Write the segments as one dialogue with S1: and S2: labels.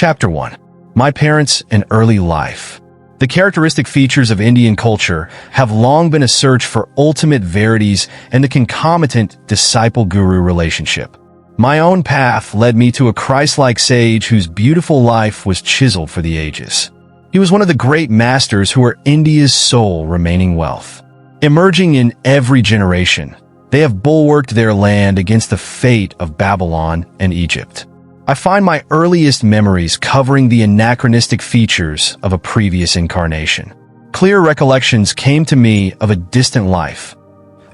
S1: Chapter 1. My Parents and Early Life. The characteristic features of Indian culture have long been a search for ultimate verities and the concomitant disciple-guru relationship. My own path led me to a Christ-like sage whose beautiful life was chiseled for the ages. He was one of the great masters who are India's sole remaining wealth. Emerging in every generation, they have bulwarked their land against the fate of Babylon and Egypt. I find my earliest memories covering the anachronistic features of a previous incarnation. Clear recollections came to me of a distant life,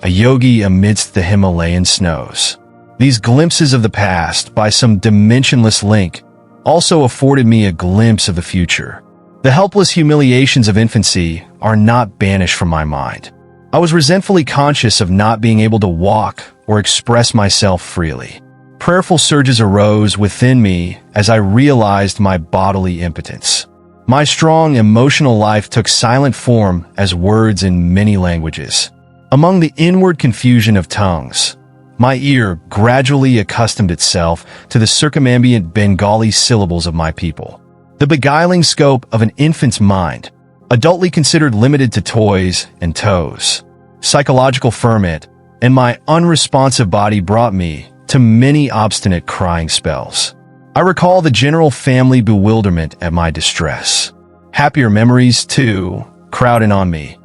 S1: a yogi amidst the Himalayan snows. These glimpses of the past, by some dimensionless link, also afforded me a glimpse of the future. The helpless humiliations of infancy are not banished from my mind. I was resentfully conscious of not being able to walk or express myself freely. Prayerful surges arose within me as I realized my bodily impotence. My strong emotional life took silent form as words in many languages. Among the inward confusion of tongues, my ear gradually accustomed itself to the circumambient Bengali syllables of my people. The beguiling scope of an infant's mind, adultly considered limited to toys and toes, psychological ferment, and my unresponsive body brought me to many obstinate crying spells. I recall the general family bewilderment at my distress. Happier memories, too, crowd in on me.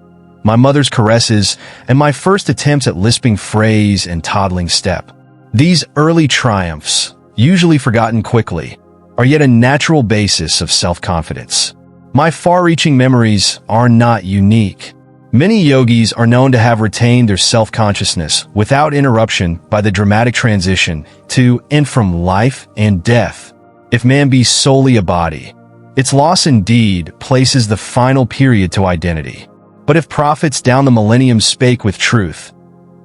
S1: My mother's caresses and my first attempts at lisping phrase and toddling step. These early triumphs, usually forgotten quickly, are yet a natural basis of self-confidence. My far-reaching memories are not unique. Many yogis are known to have retained their self-consciousness without interruption by the dramatic transition to and from life and death. If man be solely a body, its loss indeed places the final period to identity. But if prophets down the millennium spake with truth,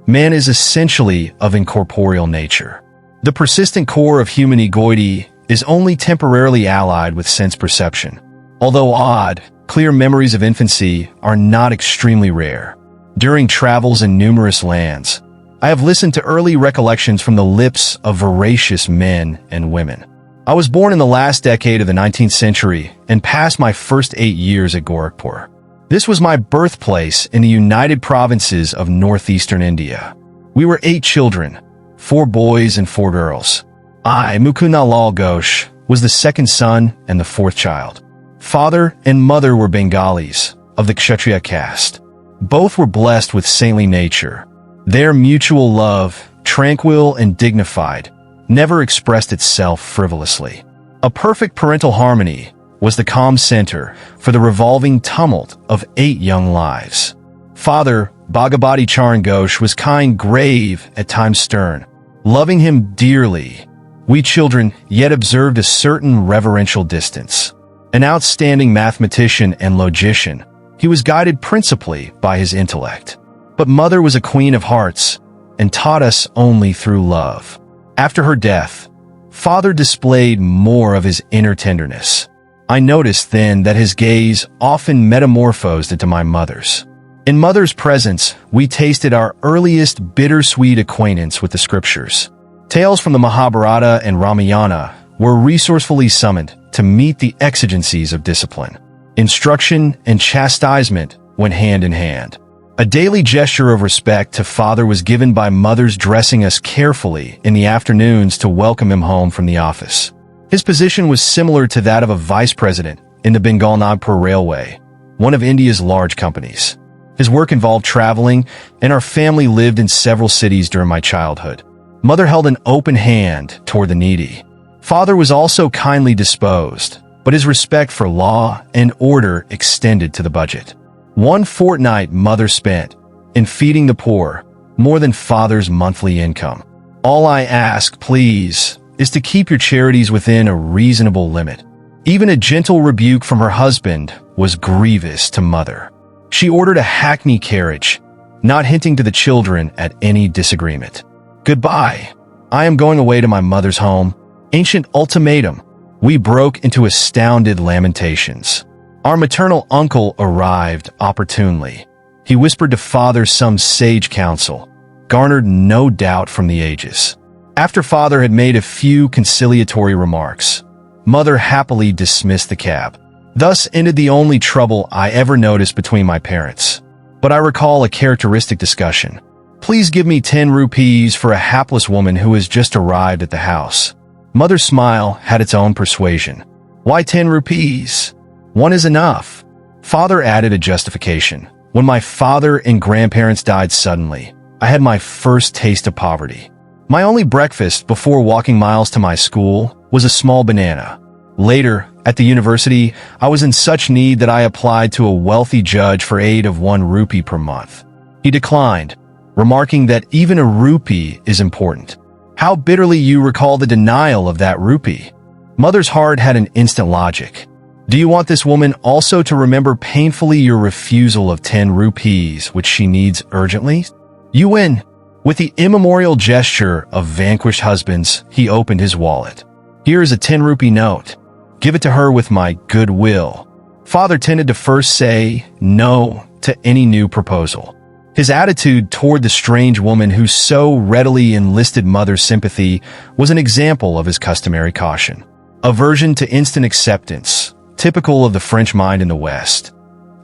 S1: man is essentially of incorporeal nature. The persistent core of human egoity is only temporarily allied with sense perception. Although odd, clear memories of infancy are not extremely rare. During travels in numerous lands, I have listened to early recollections from the lips of voracious men and women. I was born in the last decade of the 19th century and passed my first 8 years at Gorakhpur. This was my birthplace in the United Provinces of northeastern India. We were 8 children, 4 boys and 4 girls. I, Mukunda Lal Ghosh, was the second son and the 4th child. Father and mother were Bengalis, of the Kshatriya caste. Both were blessed with saintly nature. Their mutual love, tranquil and dignified, never expressed itself frivolously. A perfect parental harmony was the calm center for the revolving tumult of 8 young lives. Father, Bhagavati Charan Ghosh, was kind, grave, at times stern. Loving him dearly, we children yet observed a certain reverential distance. An outstanding mathematician and logician, he was guided principally by his intellect. But mother was a queen of hearts and taught us only through love. After her death, father displayed more of his inner tenderness. I noticed then that his gaze often metamorphosed into my mother's. In mother's presence, we tasted our earliest bittersweet acquaintance with the scriptures. Tales from the Mahabharata and Ramayana were resourcefully summoned to meet the exigencies of discipline. Instruction and chastisement went hand in hand. A daily gesture of respect to father was given by mothers dressing us carefully in the afternoons to welcome him home from the office. His position was similar to that of a vice president in the Bengal Nagpur Railway, one of India's large companies. His work involved traveling, and our family lived in several cities during my childhood. Mother held an open hand toward the needy. Father was also kindly disposed, but his respect for law and order extended to the budget. One fortnight mother spent in feeding the poor more than father's monthly income. All I ask, please, is to keep your charities within a reasonable limit. Even a gentle rebuke from her husband was grievous to mother. She ordered a hackney carriage, not hinting to the children at any disagreement. Goodbye. I am going away to my mother's home. Ancient ultimatum. We broke into astounded lamentations. Our maternal uncle arrived opportunely. He whispered to father some sage counsel, garnered no doubt from the ages. After father had made a few conciliatory remarks, Mother happily dismissed the cab. Thus ended the only trouble I ever noticed between my parents. But I recall a characteristic discussion. Please give me 10 rupees for a hapless woman who has just arrived at the house. Mother's smile had its own persuasion. Why 10 rupees? One is enough. Father added a justification. When my father and grandparents died suddenly, I had my first taste of poverty. My only breakfast before walking miles to my school was a small banana. Later, at the university, I was in such need that I applied to a wealthy judge for aid of 1 rupee per month. He declined, remarking that even a rupee is important. How bitterly you recall the denial of that rupee. Mother's heart had an instant logic. Do you want this woman also to remember painfully your refusal of 10 rupees, which she needs urgently? You win. With the immemorial gesture of vanquished husbands, he opened his wallet. Here is a 10 rupee note. Give it to her with my good will. Father tended to first say no to any new proposal. His attitude toward the strange woman who so readily enlisted mother's sympathy was an example of his customary caution. Aversion to instant acceptance, typical of the French mind in the West,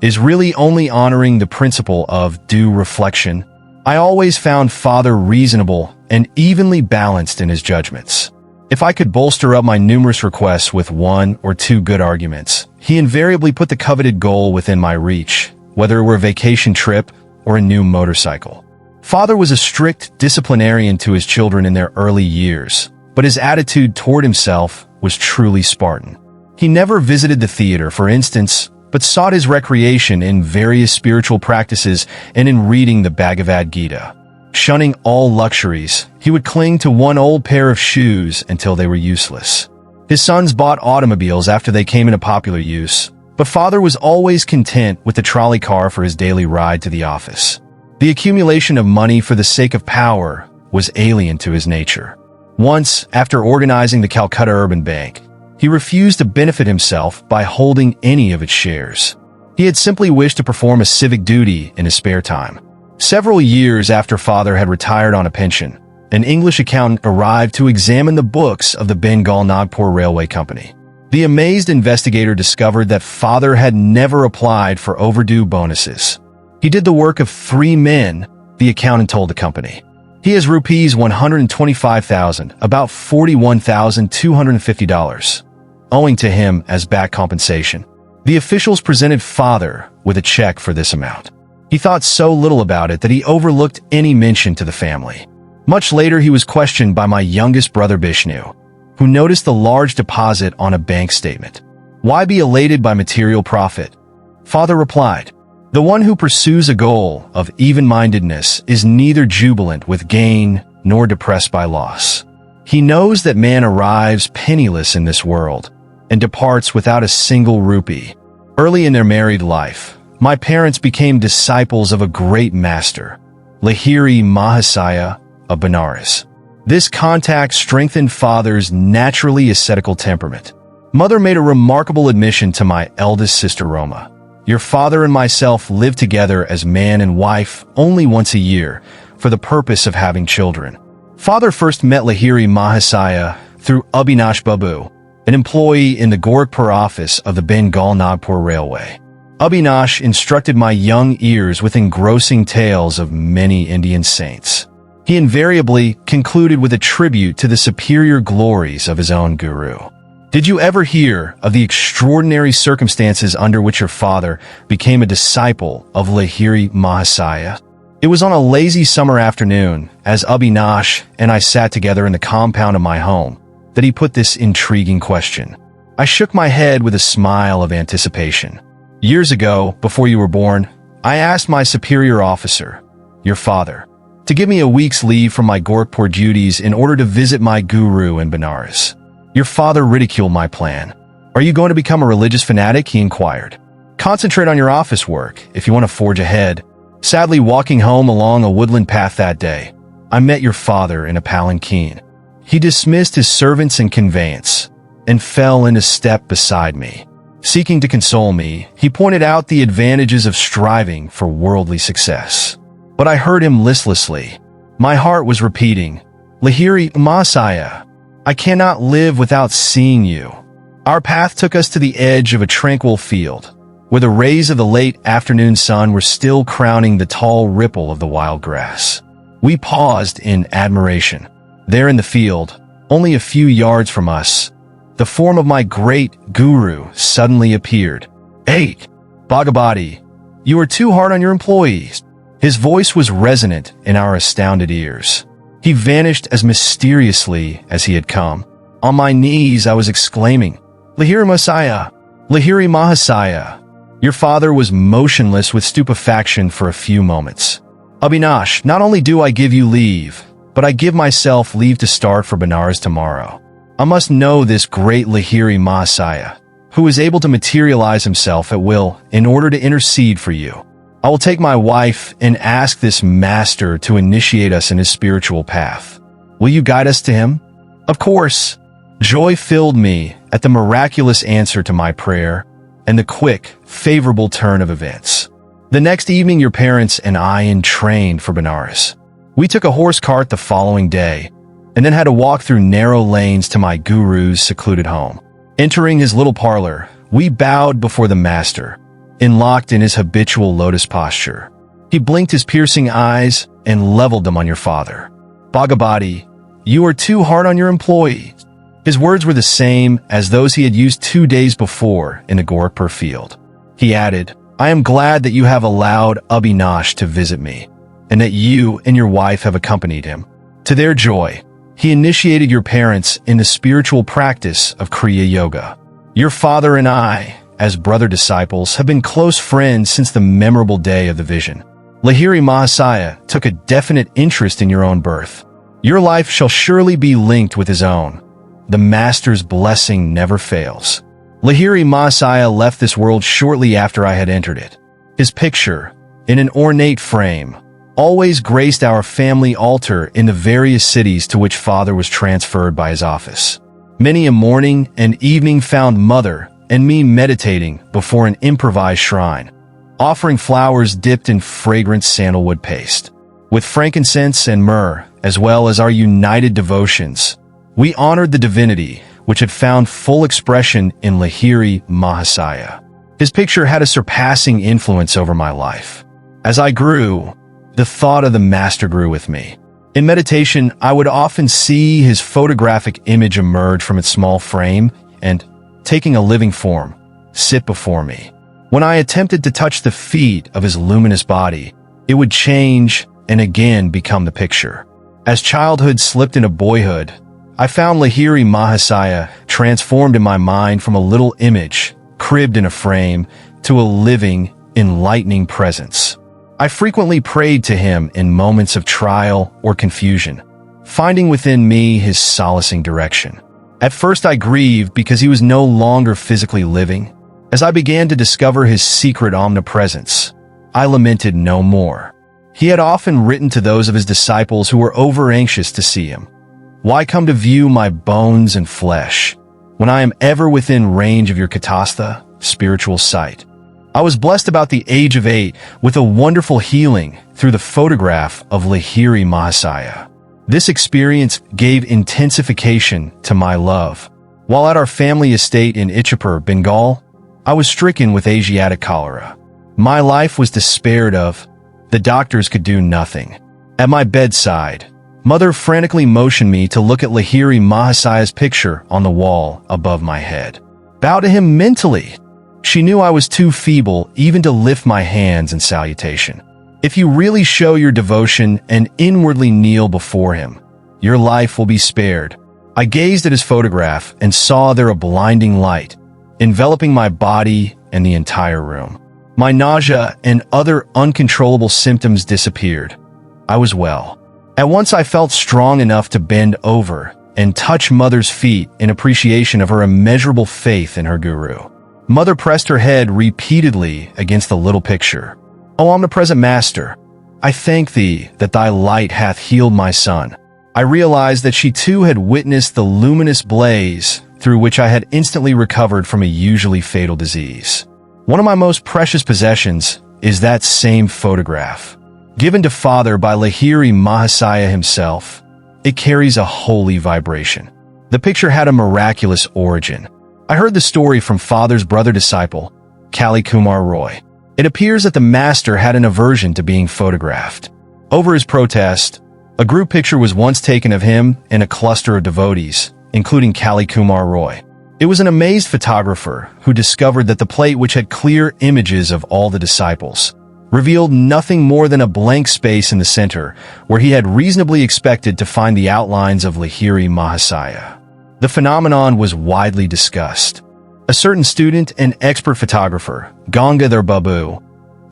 S1: is really only honoring the principle of due reflection. I always found Father reasonable and evenly balanced in his judgments. If I could bolster up my numerous requests with 1 or 2 good arguments, he invariably put the coveted goal within my reach, whether it were a vacation trip or a new motorcycle. Father was a strict disciplinarian to his children in their early years, but his attitude toward himself was truly Spartan. He never visited the theater, for instance, but sought his recreation in various spiritual practices and in reading the Bhagavad Gita. Shunning all luxuries, he would cling to 1 old pair of shoes until they were useless. His sons bought automobiles after they came into popular use, but Father was always content with the trolley car for his daily ride to the office. The accumulation of money for the sake of power was alien to his nature. Once, after organizing the Calcutta Urban Bank, he refused to benefit himself by holding any of its shares. He had simply wished to perform a civic duty in his spare time. Several years after Father had retired on a pension, an English accountant arrived to examine the books of the Bengal Nagpur Railway Company. The amazed investigator discovered that Father had never applied for overdue bonuses. He did the work of 3 men, the accountant told the company. He has rupees 125,000, about $41,250, owing to him as back compensation. The officials presented Father with a check for this amount. He thought so little about it that he overlooked any mention to the family. Much later, he was questioned by my youngest brother Bishnu, who noticed the large deposit on a bank statement. Why be elated by material profit? Father replied, the one who pursues a goal of even-mindedness is neither jubilant with gain nor depressed by loss. He knows that man arrives penniless in this world and departs without a single rupee. Early in their married life, my parents became disciples of a great master, Lahiri Mahasaya of Benares. This contact strengthened Father's naturally ascetical temperament. Mother made a remarkable admission to my eldest sister Roma. Your father and myself live together as man and wife only once a year for the purpose of having children. Father first met Lahiri Mahasaya through Abhinash Babu, an employee in the Gorakhpur office of the Bengal Nagpur Railway. Abhinash instructed my young ears with engrossing tales of many Indian saints. He invariably concluded with a tribute to the superior glories of his own guru. Did you ever hear of the extraordinary circumstances under which your father became a disciple of Lahiri Mahasaya? It was on a lazy summer afternoon, as Abhinash and I sat together in the compound of my home, that he put this intriguing question. I shook my head with a smile of anticipation. Years ago, before you were born, I asked my superior officer, your father, to give me a week's leave from my Gorakhpur duties in order to visit my guru in Benares. Your father ridiculed my plan. Are you going to become a religious fanatic? He inquired. Concentrate on your office work if you want to forge ahead. Sadly, walking home along a woodland path that day, I met your father in a palanquin. He dismissed his servants and conveyance and fell into step beside me. Seeking to console me, he pointed out the advantages of striving for worldly success. But I heard him listlessly. My heart was repeating, Lahiri Mahasaya, I cannot live without seeing you. Our path took us to the edge of a tranquil field, where the rays of the late afternoon sun were still crowning the tall ripple of the wild grass. We paused in admiration. There in the field, only a few yards from us, the form of my great guru suddenly appeared. "Hey, Bhagavati, you are too hard on your employees." His voice was resonant in our astounded ears. He vanished as mysteriously as he had come. On my knees, I was exclaiming, "Lahiri Mahasaya! Lahiri Mahasaya!" Your father was motionless with stupefaction for a few moments. "Abhinash, not only do I give you leave, but I give myself leave to start for Benares tomorrow. I must know this great Lahiri Mahasaya, who is able to materialize himself at will in order to intercede for you. I will take my wife and ask this master to initiate us in his spiritual path. Will you guide us to him?" Of course. Joy filled me at the miraculous answer to my prayer and the quick, favorable turn of events. The next evening, your parents and I entrained for Benares. We took a horse cart the following day, and then had to walk through narrow lanes to my guru's secluded home. Entering his little parlor, we bowed before the master, locked in his habitual lotus posture. He blinked his piercing eyes and leveled them on your father. "Bhagavati, you are too hard on your employees." His words were the same as those he had used 2 days before in the Gorakhpur field. He added, "I am glad that you have allowed Abhinash to visit me, and that you and your wife have accompanied him." To their joy, he initiated your parents in the spiritual practice of Kriya Yoga. Your father and I, as brother disciples, have been close friends since the memorable day of the vision. Lahiri Mahasaya took a definite interest in your own birth. Your life shall surely be linked with his own. The master's blessing never fails. Lahiri Mahasaya left this world shortly after I had entered it. His picture, in an ornate frame, always graced our family altar in the various cities to which father was transferred by his office. Many a morning and evening found mother and me meditating before an improvised shrine, offering flowers dipped in fragrant sandalwood paste. With frankincense and myrrh, as well as our united devotions, we honored the divinity which had found full expression in Lahiri Mahasaya. His picture had a surpassing influence over my life. As I grew, the thought of the master grew with me. In meditation, I would often see his photographic image emerge from its small frame and, taking a living form, sit before me. When I attempted to touch the feet of his luminous body, it would change and again become the picture. As childhood slipped into boyhood, I found Lahiri Mahasaya transformed in my mind from a little image, cribbed in a frame, to a living, enlightening presence. I frequently prayed to him in moments of trial or confusion, finding within me his solacing direction. At first I grieved because he was no longer physically living. As I began to discover his secret omnipresence, I lamented no more. He had often written to those of his disciples who were over-anxious to see him, "Why come to view my bones and flesh, when I am ever within range of your katastha, spiritual sight?" I was blessed about the age of 8 with a wonderful healing through the photograph of Lahiri Mahasaya. This experience gave intensification to my love. While at our family estate in Ichapur, Bengal, I was stricken with Asiatic cholera. My life was despaired of. The doctors could do nothing. At my bedside, mother frantically motioned me to look at Lahiri Mahasaya's picture on the wall above my head. Bow to him mentally. She knew I was too feeble even to lift my hands in salutation. If you really show your devotion and inwardly kneel before him, your life will be spared. I gazed at his photograph and saw there a blinding light, enveloping my body and the entire room. My nausea and other uncontrollable symptoms disappeared. I was well. At once I felt strong enough to bend over and touch mother's feet in appreciation of her immeasurable faith in her guru. Mother pressed her head repeatedly against the little picture. "O omnipresent Master, I thank thee that thy light hath healed my son." I realized that she too had witnessed the luminous blaze through which I had instantly recovered from a usually fatal disease. One of my most precious possessions is that same photograph. Given to Father by Lahiri Mahasaya himself, it carries a holy vibration. The picture had a miraculous origin. I heard the story from Father's brother disciple, Kali Kumar Roy. It appears that the master had an aversion to being photographed. Over his protest, a group picture was once taken of him and a cluster of devotees, including Kali Kumar Roy. It was an amazed photographer who discovered that the plate, which had clear images of all the disciples, revealed nothing more than a blank space in the center where he had reasonably expected to find the outlines of Lahiri Mahasaya. The phenomenon was widely discussed. A certain student and expert photographer, Gangadhar Babu,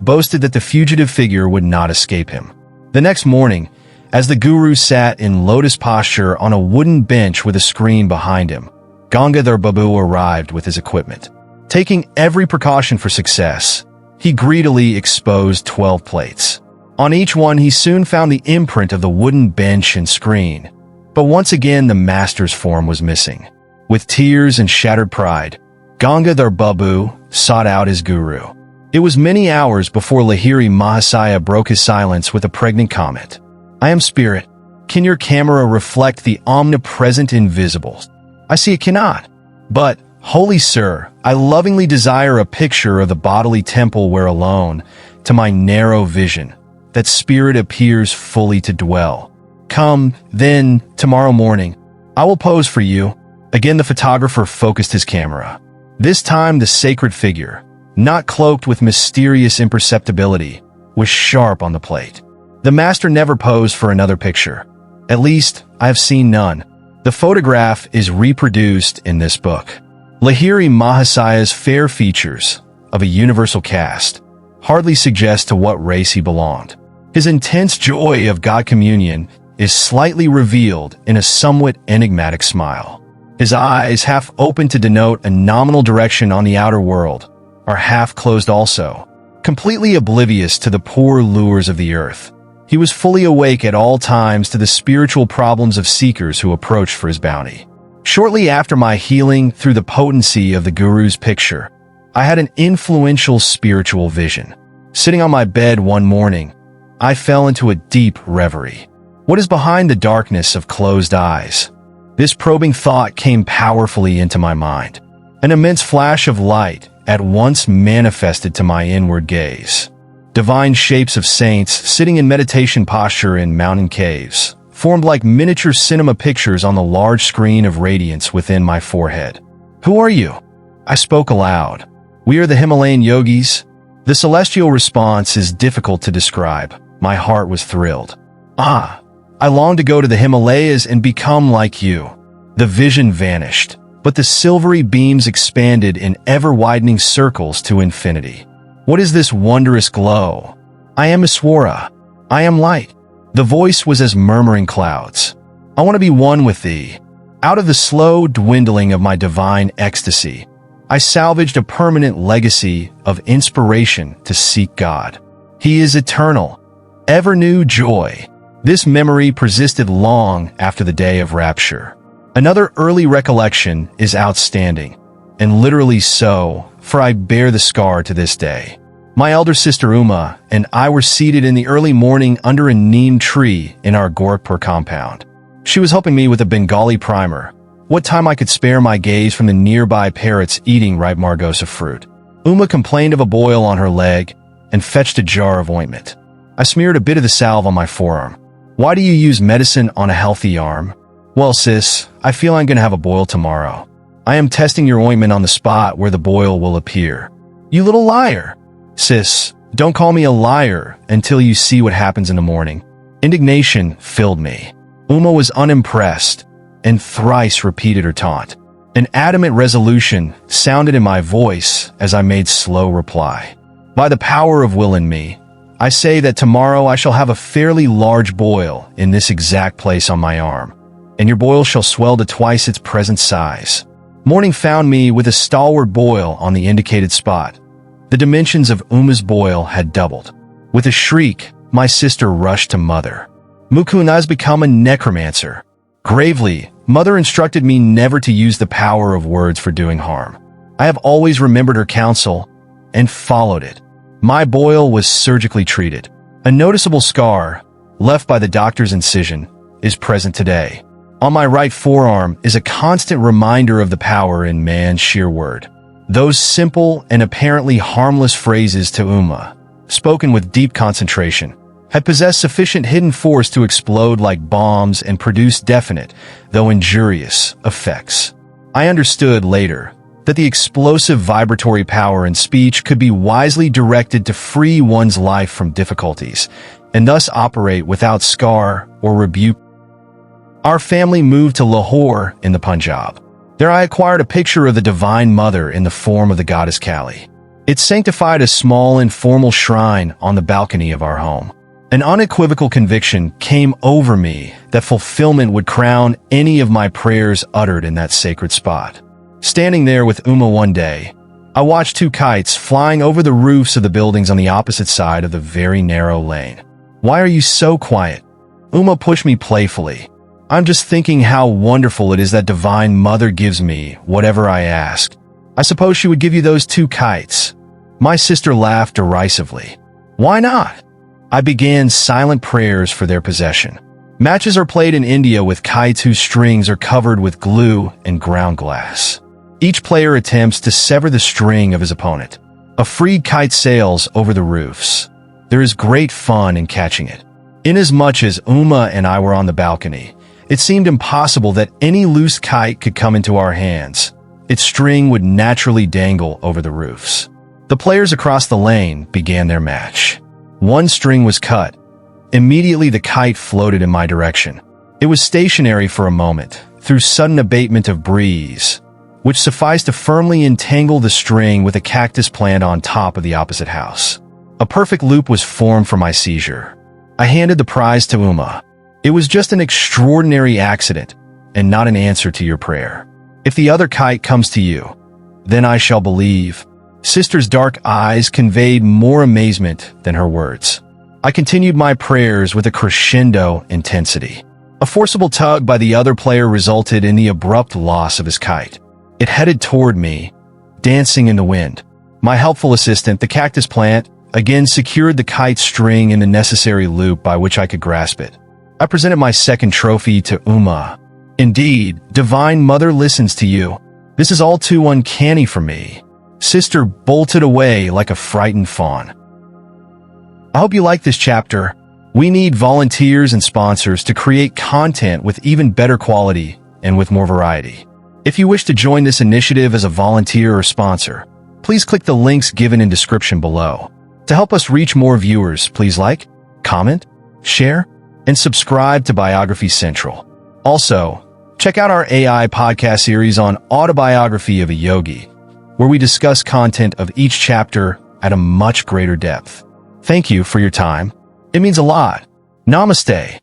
S1: boasted that the fugitive figure would not escape him. The next morning, as the guru sat in lotus posture on a wooden bench with a screen behind him, Gangadhar Babu arrived with his equipment. Taking every precaution for success, he greedily exposed 12 plates. On each one, he soon found the imprint of the wooden bench and screen. But once again, the master's form was missing. With tears and shattered pride, Gangadhar Babu sought out his guru. It was many hours before Lahiri Mahasaya broke his silence with a pregnant comment. "I am spirit. Can your camera reflect the omnipresent invisible? I see it cannot. But, holy sir, I lovingly desire a picture of the bodily temple where alone, to my narrow vision, that spirit appears fully to dwell. Come, then, tomorrow morning. I will pose for you." Again, the photographer focused his camera. This time, the sacred figure, not cloaked with mysterious imperceptibility, was sharp on the plate. The master never posed for another picture. At least, I have seen none. The photograph is reproduced in this book. Lahiri Mahasaya's fair features, of a universal cast, hardly suggest to what race he belonged. His intense joy of God communion is slightly revealed in a somewhat enigmatic smile. His eyes, half open to denote a nominal direction on the outer world, are half closed also. Completely oblivious to the poor lures of the earth, he was fully awake at all times to the spiritual problems of seekers who approached for his bounty. Shortly after my healing through the potency of the Guru's picture, I had an influential spiritual vision. Sitting on my bed one morning, I fell into a deep reverie. What is behind the darkness of closed eyes? This probing thought came powerfully into my mind. An immense flash of light at once manifested to my inward gaze. Divine shapes of saints sitting in meditation posture in mountain caves formed like miniature cinema pictures on the large screen of radiance within my forehead. "Who are you?" I spoke aloud. "We are the Himalayan yogis." The celestial response is difficult to describe. My heart was thrilled. "Ah, I long to go to the Himalayas and become like you." The vision vanished, but the silvery beams expanded in ever-widening circles to infinity. What is this wondrous glow? I am Iswara. I am light. The voice was as murmuring clouds. I want to be one with thee. Out of the slow dwindling of my divine ecstasy, I salvaged a permanent legacy of inspiration to seek God. He is eternal, ever-new joy. This memory persisted long after the day of rapture. Another early recollection is outstanding, and literally so, for I bear the scar to this day. My elder sister Uma and I were seated in the early morning under a neem tree in our Gorakhpur compound. She was helping me with a Bengali primer, what time I could spare my gaze from the nearby parrots eating ripe margosa fruit. Uma complained of a boil on her leg and fetched a jar of ointment. I smeared a bit of the salve on my forearm. "Why do you use medicine on a healthy arm?" "Well, sis, I feel I'm going to have a boil tomorrow. I am testing your ointment on the spot where the boil will appear." "You little liar." "Sis, don't call me a liar until you see what happens in the morning." Indignation filled me. Uma was unimpressed and thrice repeated her taunt. An adamant resolution sounded in my voice as I made slow reply. "By the power of will in me, I say that tomorrow I shall have a fairly large boil in this exact place on my arm, and your boil shall swell to twice its present size." Morning found me with a stalwart boil on the indicated spot. The dimensions of Uma's boil had doubled. With a shriek, my sister rushed to Mother. "Mukund has become a necromancer." Gravely, Mother instructed me never to use the power of words for doing harm. I have always remembered her counsel and followed it. My boil was surgically treated. A noticeable scar, left by the doctor's incision, is present today. On my right forearm is a constant reminder of the power in man's sheer word. Those simple and apparently harmless phrases to Uma, spoken with deep concentration, had possessed sufficient hidden force to explode like bombs and produce definite, though injurious, effects. I understood later that the explosive vibratory power in speech could be wisely directed to free one's life from difficulties, and thus operate without scar or rebuke. Our family moved to Lahore in the Punjab. There I acquired a picture of the Divine Mother in the form of the goddess Kali. It sanctified a small informal shrine on the balcony of our home. An unequivocal conviction came over me that fulfillment would crown any of my prayers uttered in that sacred spot. Standing there with Uma one day, I watched two kites flying over the roofs of the buildings on the opposite side of the very narrow lane. "Why are you so quiet?" Uma pushed me playfully. "I'm just thinking how wonderful it is that Divine Mother gives me whatever I ask. I suppose she would give you those two kites." My sister laughed derisively. "Why not?" I began silent prayers for their possession. Matches are played in India with kites whose strings are covered with glue and ground glass. Each player attempts to sever the string of his opponent. A freed kite sails over the roofs. There is great fun in catching it. Inasmuch as Uma and I were on the balcony, it seemed impossible that any loose kite could come into our hands. Its string would naturally dangle over the roofs. The players across the lane began their match. One string was cut. Immediately the kite floated in my direction. It was stationary for a moment, through sudden abatement of breeze, which sufficed to firmly entangle the string with a cactus plant on top of the opposite house. A perfect loop was formed for my seizure. I handed the prize to Uma. "It was just an extraordinary accident, and not an answer to your prayer. If the other kite comes to you, then I shall believe." Sister's dark eyes conveyed more amazement than her words. I continued my prayers with a crescendo intensity. A forcible tug by the other player resulted in the abrupt loss of his kite. It headed toward me, dancing in the wind. My helpful assistant, the cactus plant, again secured the kite string in the necessary loop by which I could grasp it. I presented my second trophy to Uma. "Indeed, Divine Mother listens to you. This is all too uncanny for me." Sister bolted away like a frightened fawn. I hope you like this chapter. We need volunteers and sponsors to create content with even better quality and with more variety. If you wish to join this initiative as a volunteer or sponsor, please click the links given in description below. To help us reach more viewers, please like, comment, share, and subscribe to Biography Central. Also, check out our AI podcast series on Autobiography of a Yogi, where we discuss content of each chapter at a much greater depth. Thank you for your time. It means a lot. Namaste.